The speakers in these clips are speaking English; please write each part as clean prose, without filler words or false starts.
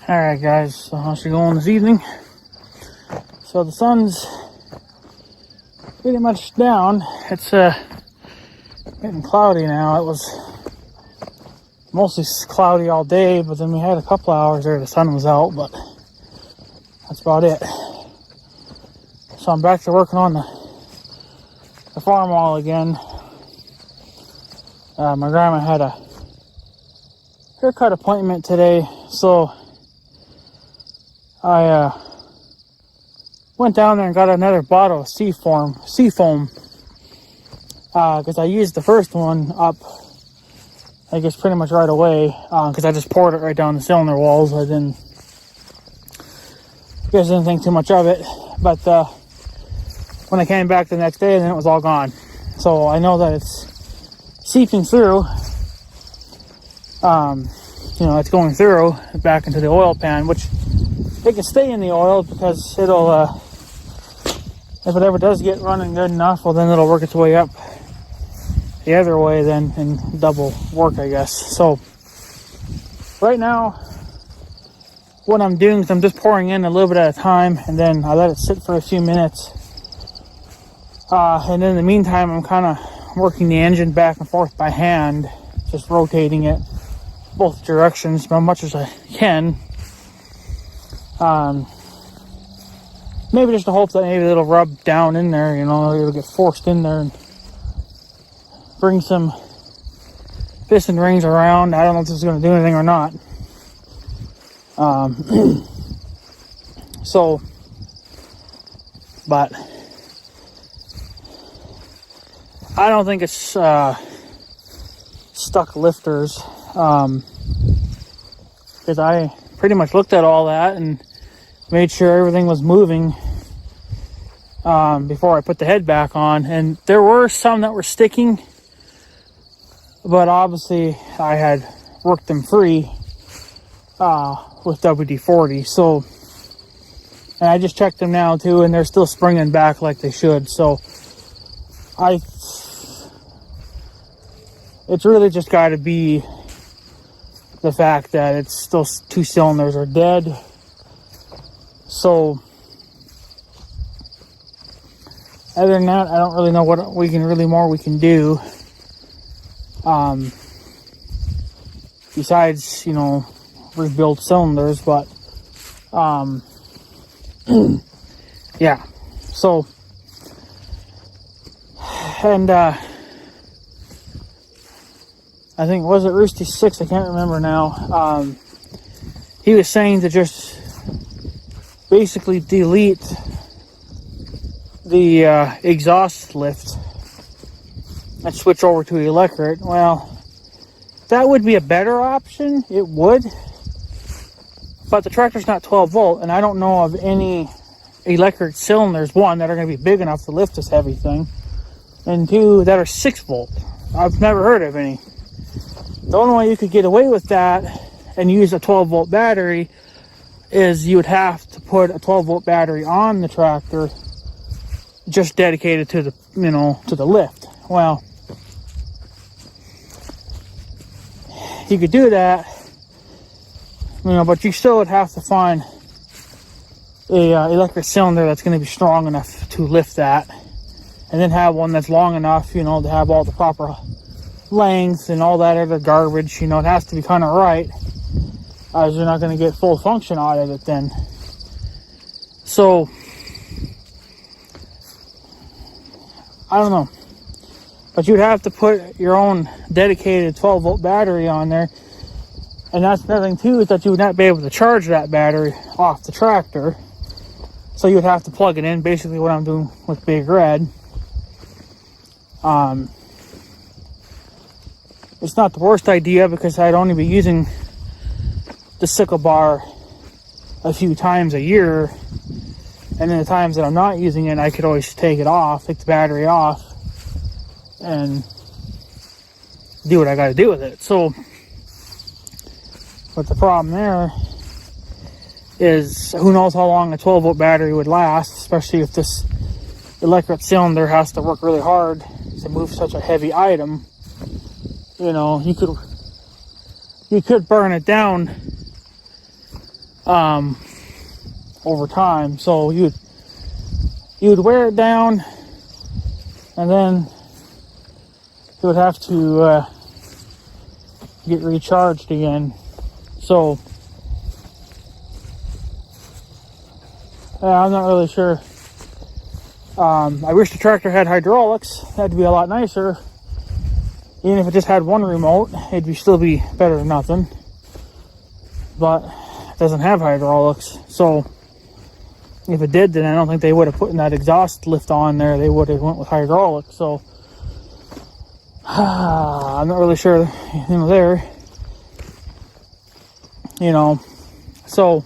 Alright guys, so how's it going this evening? So the sun's pretty much down. It's getting cloudy now. It was mostly cloudy all day, but then we had a couple hours there the sun was out, but that's about it. So I'm back to working on the farm wall again. My grandma had a haircut appointment today, so I went down there and got another bottle of sea foam, because I used the first one up, I guess, pretty much right away, because I just poured it right down the cylinder walls. I didn't think too much of it, but when I came back the next day, then it was all gone. So I know that it's seeping through. It's going through back into the oil pan, which it can stay in the oil because it'll, if it ever does get running good enough, well then it'll work its way up the other way then and double work, I guess. So right now, what I'm doing is I'm just pouring in a little bit at a time, and then I let it sit for a few minutes. And in the meantime, I'm kind of working the engine back and forth by hand, just rotating it both directions as much as I can. Maybe just to hope that maybe it'll rub down in there, it'll get forced in there and bring some piston rings around. I don't know if this is going to do anything or not. But I don't think it's stuck lifters, because I pretty much looked at all that and made sure everything was moving before I put the head back on. And there were some that were sticking, but obviously I had worked them free with WD-40. So, and I just checked them now too, and they're still springing back like they should. So it's really just got to be the fact that it's still two cylinders are dead. So other than that, I don't really know what we can do. Besides, rebuild cylinders, but yeah. So, and I think, was it Roosty 6? I can't remember now. He was saying to just basically delete the exhaust lift and switch over to electric. Well, that would be a better option. It would. But the tractor's not 12 volt, and I don't know of any electric cylinders, one, that are going to be big enough to lift this heavy thing, and two, that are 6 volt. I've never heard of any. The only way you could get away with that and use a 12 volt battery is you would have to put a 12 volt battery on the tractor just dedicated to the, to the lift. Well, you could do that, but you still would have to find a electric cylinder that's going to be strong enough to lift that, and then have one that's long enough, to have all the proper length and all that other garbage. It has to be kind of right, as you're not going to get full function out of it then. So I don't know, but you'd have to put your own dedicated 12 volt battery on there, and that's another thing too, is that you would not be able to charge that battery off the tractor, so you would have to plug it in, basically what I'm doing with Big Red. It's not the worst idea, because I'd only be using the sickle bar a few times a year, and then the times that I'm not using it, I could always take the battery off, and do what I got to do with it. So, but the problem there is, who knows how long a 12 volt battery would last, especially if this electric cylinder has to work really hard to move such a heavy item. You could burn it down over time. So you would wear it down, and then it would have to get recharged again. So I'm not really sure. I wish the tractor had hydraulics. That'd be a lot nicer. Even if it just had one remote, it'd still be better than nothing. But it doesn't have hydraulics. So if it did, then I don't think they would have put that exhaust lift on there. They would have went with hydraulics. So I'm not really sure, there. So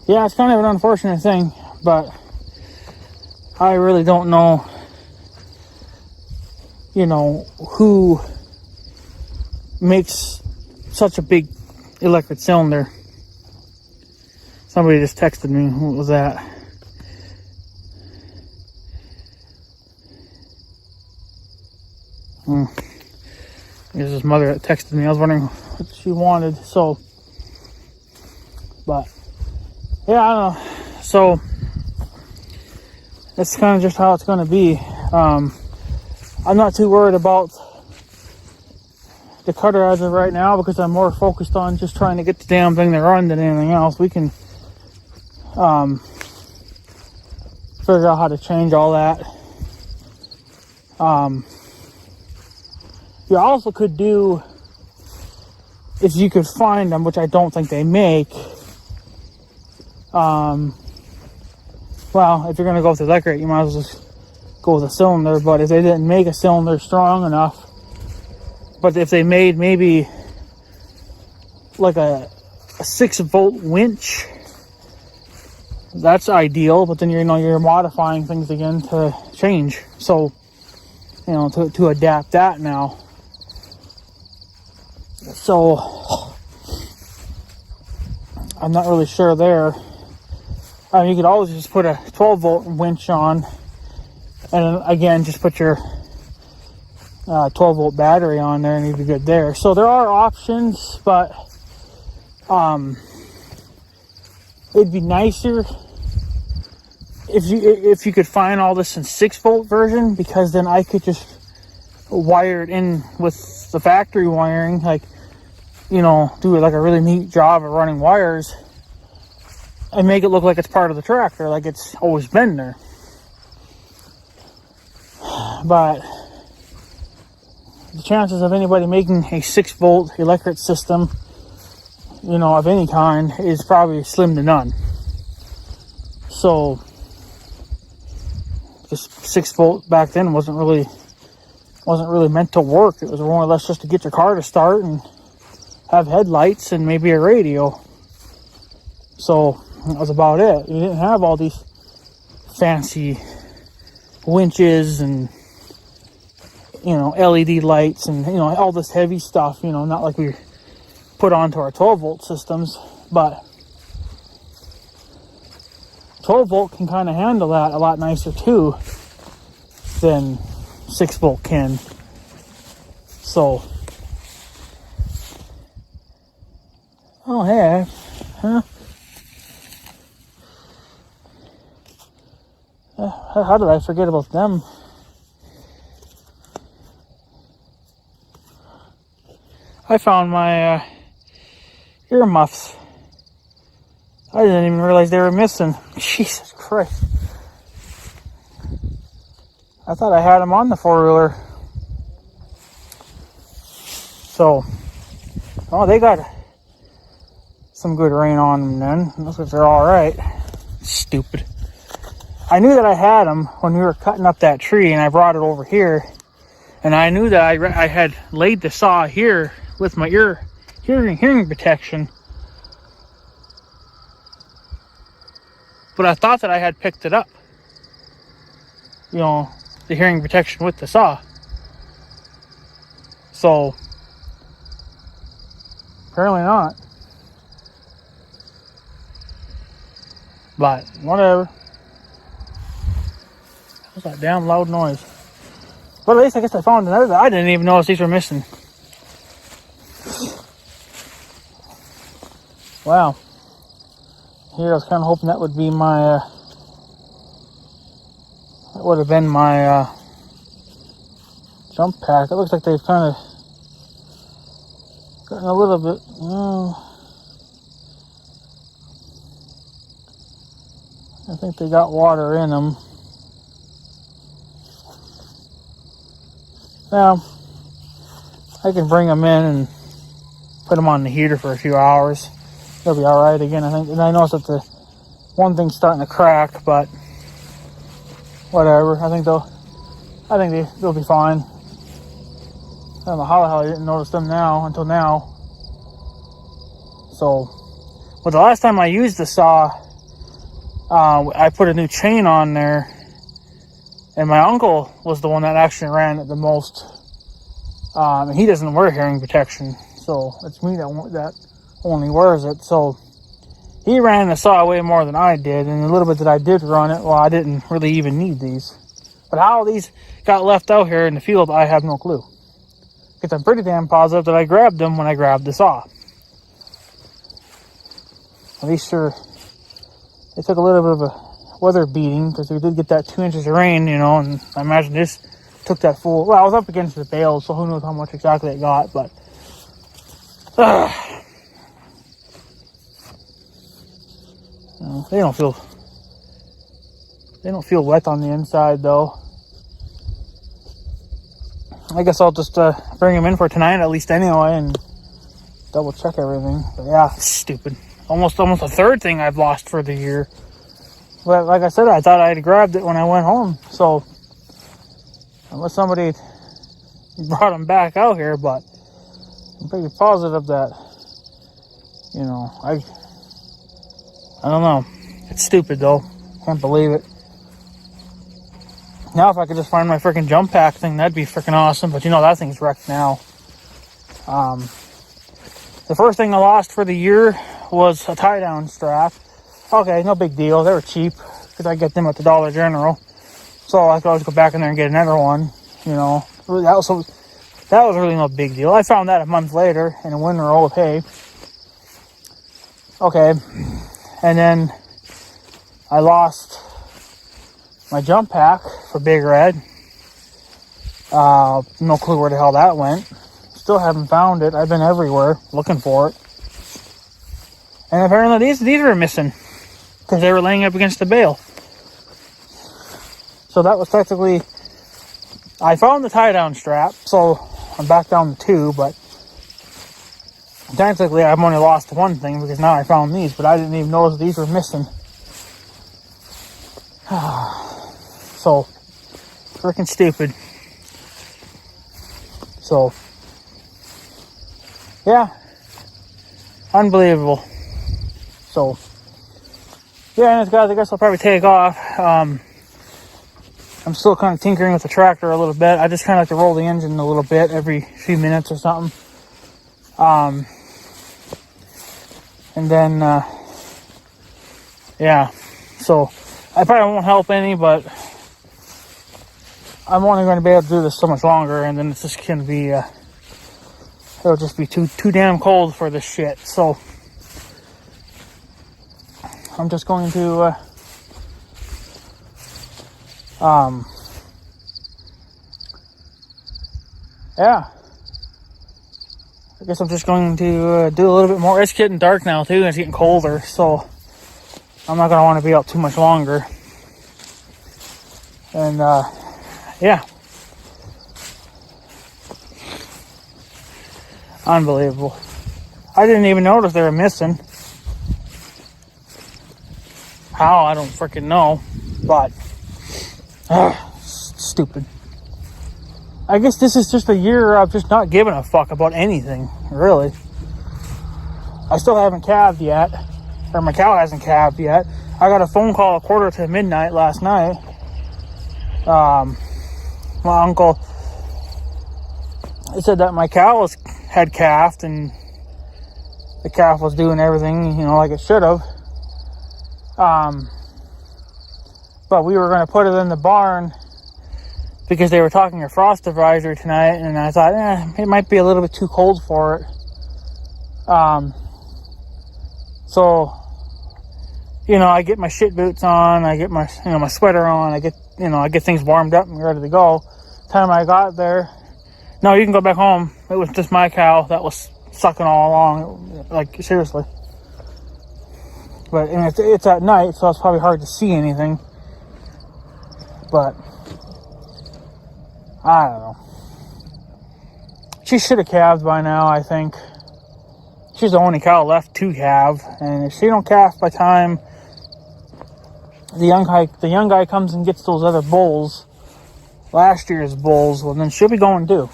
yeah, it's kind of an unfortunate thing, but I really don't know, who makes such a big electric cylinder. Somebody just texted me. What was that? It was his mother that texted me. I was wondering what she wanted. So, but yeah, I don't know. So that's kind of just how it's going to be. I'm not too worried about the cutter as of right now, because I'm more focused on just trying to get the damn thing to run than anything else. We can figure out how to change all that. You also could do, if you could find them, which I don't think they make. Well, if you're going to go with the electric, you might as well just go with a cylinder. But if they didn't make a cylinder strong enough, but if they made maybe like a 6-volt winch, that's ideal. But then you're modifying things again to change. So, to adapt that now. So I'm not really sure there. You could always just put a 12-volt winch on, and again, just put your 12-volt battery on there, and you'd be good there. So there are options, but it'd be nicer if you could find all this in 6-volt version, because then I could just wire it in with the factory wiring, do like a really neat job of running wires, and make it look like it's part of the tractor, like it's always been there. But the chances of anybody making a 6-volt electric system, of any kind, is probably slim to none. So this 6-volt back then wasn't really meant to work. It was more or less just to get your car to start and have headlights and maybe a radio. So that was about it. You didn't have all these fancy winches and LED lights and all this heavy stuff, not like we put onto our 12-volt systems. But 12-volt can kind of handle that a lot nicer too than 6-volt can. So hey, how did I forget about them? I found my earmuffs. I didn't even realize they were missing. Jesus Christ. I thought I had them on the 4-wheeler. So, they got some good rain on them then. Looks like they're alright. Stupid. I knew that I had them when we were cutting up that tree, and I brought it over here. And I knew that I had laid the saw here with my hearing protection. But I thought that I had picked it up. The hearing protection with the saw. So, apparently not. But, whatever. What's that damn loud noise? But at least I guess I found another. I didn't even notice these were missing. Wow. Here, I was kind of hoping that would be my, that would have been my, jump pack. It looks like they've kind of gotten a little bit, I think they got water in them. Now, I can bring them in and put them on the heater for a few hours. They'll be alright again, I think. And I noticed that the one thing's starting to crack, but whatever. I think they'll be fine. I don't know how the hell I didn't notice them until now. So, well, the last time I used the saw, I put a new chain on there, and my uncle was the one that actually ran it the most. And he doesn't wear hearing protection, so it's me that only wears it. So he ran the saw way more than I did, and a little bit that I did run it, well, I didn't really even need these. But how these got left out here in the field, I have no clue. Because I'm pretty damn positive that I grabbed them when I grabbed the saw. At least sure, they took a little bit of a weather beating, because we did get that 2 inches of rain, and I imagine this took that full, well, I was up against the bales, so who knows how much exactly it got, but they don't feel wet on the inside though. I guess I'll just bring them in for tonight at least anyway and double check everything. But yeah, stupid. Almost a third thing I've lost for the year. But like I said, I thought I had grabbed it when I went home. So unless somebody brought them back out here, but I'm pretty positive that, I don't know. It's stupid though. Can't believe it. Now if I could just find my freaking jump pack thing, that'd be freaking awesome. But that thing's wrecked now. The first thing I lost for the year was a tie-down strap. Okay, no big deal. They were cheap because I get them at the Dollar General. So I could always go back in there and get another one. That was really no big deal. I found that a month later in a winter roll of hay. Okay, and then I lost my jump pack for Big Red. No clue where the hell that went. Still haven't found it. I've been everywhere looking for it. And apparently these were missing because they were laying up against the bale. So that was technically, I found the tie-down strap, so I'm back down to 2, but technically I've only lost one thing because now I found these, but I didn't even notice these were missing. So, freaking stupid. So, yeah, unbelievable. So, yeah, and guys, I guess I'll probably take off. I'm still kind of tinkering with the tractor a little bit. I just kind of like to roll the engine a little bit every few minutes or something. And then, yeah, so I probably won't help any, but I'm only going to be able to do this so much longer, and then it's just going to be, it'll just be too damn cold for this shit. So I'm just going to, yeah, I guess I'm just going to do a little bit more. It's getting dark now too, and it's getting colder, so I'm not going to want to be out too much longer. And yeah, unbelievable. I didn't even notice they were missing. How, I don't freaking know, but stupid. I guess this is just a year of just not giving a fuck about anything, really. I still haven't calved yet, or my cow hasn't calved yet. I got a phone call at 1:45 last night. My uncle, he said that my cow had calved and the calf was doing everything, like it should have. But we were going to put it in the barn because they were talking a frost advisory tonight, and I thought, it might be a little bit too cold for it. So, I get my shit boots on, I get my, my sweater on, I get things warmed up and ready to go. Time I got there, no, you can go back home. It was just my cow that was sucking all along, like, seriously. But it's at night, so it's probably hard to see anything. But I don't know. She should have calved by now, I think. She's the only cow left to calve, and if she don't calve by time the young guy comes and gets those other bulls, last year's bulls, well, then she'll be going too.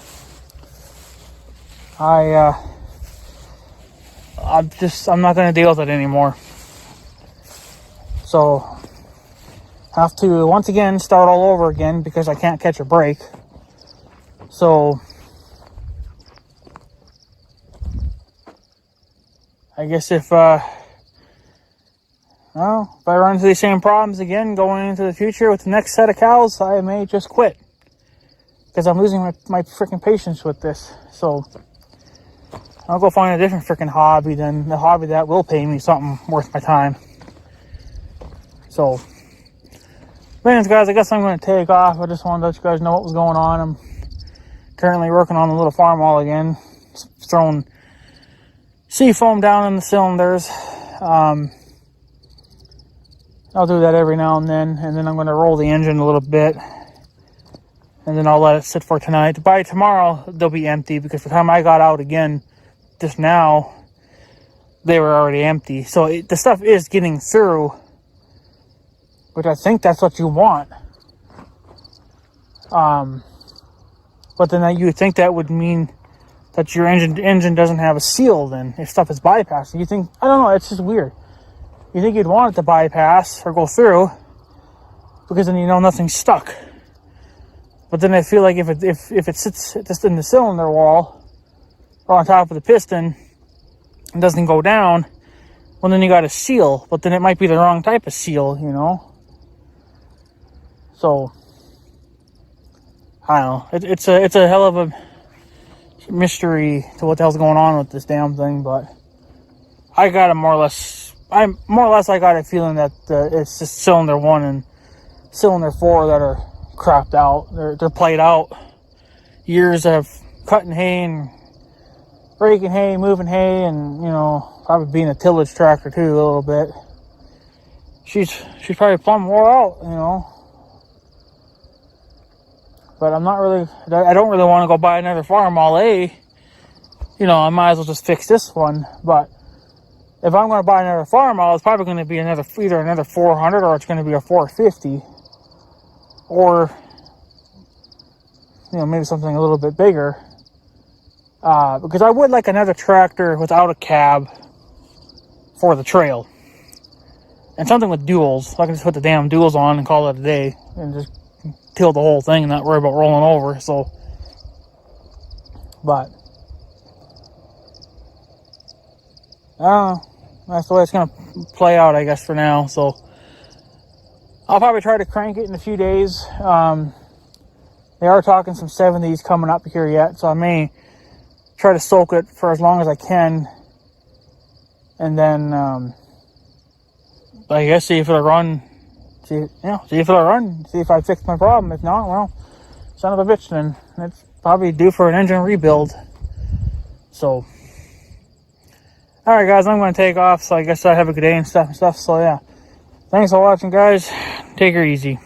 I'm not going to deal with it anymore. So, have to once again start all over again because I can't catch a break. So, I guess if I run into these same problems again going into the future with the next set of cows, I may just quit. Because I'm losing my freaking patience with this. So, I'll go find a different freaking hobby than the hobby that will pay me something worth my time. So, anyways, guys, I guess I'm going to take off. I just wanted to let you guys know what was going on. I'm currently working on the little farm wall again. Throwing sea foam down in the cylinders. I'll do that every now and then I'm going to roll the engine a little bit, and then I'll let it sit for tonight. By tomorrow, they'll be empty, because by the time I got out again just now, they were already empty. So the stuff is getting through, which I think that's what you want. But then you think that would mean that your engine doesn't have a seal then, if stuff is bypassing. You think, I don't know, it's just weird. You think you'd want it to bypass or go through, because then nothing's stuck. But then I feel like if it sits just in the cylinder wall or on top of the piston and doesn't go down, well, then you got a seal. But then it might be the wrong type of seal, So, I don't know. It's a hell of a mystery to what the hell's going on with this damn thing. But I got I got a feeling that it's just cylinder 1 and cylinder 4 that are crapped out. They're played out. Years of cutting hay and raking hay, moving hay, and probably being a tillage tractor too a little bit. She's probably plumb wore out, But I don't really want to go buy another Farmall A. I might as well just fix this one. But if I'm going to buy another Farmall, it's probably going to be either another 400 or it's going to be a 450. Or, maybe something a little bit bigger. Because I would like another tractor without a cab for the trail. And something with duals. So I can just put the damn duals on and call it a day. And just till the whole thing and not worry about rolling over. So, but I don't know. That's the way it's gonna play out, I guess, for now. So I'll probably try to crank it in a few days. They are talking some 70s coming up here yet, so I may try to soak it for as long as I can, and then I guess see if it'll run. See if it'll run. See if I fix my problem. If not, well, son of a bitch, then it's probably due for an engine rebuild. So, all right, guys, I'm going to take off. So I guess I have a good day and stuff. So yeah, thanks for watching, guys. Take her easy.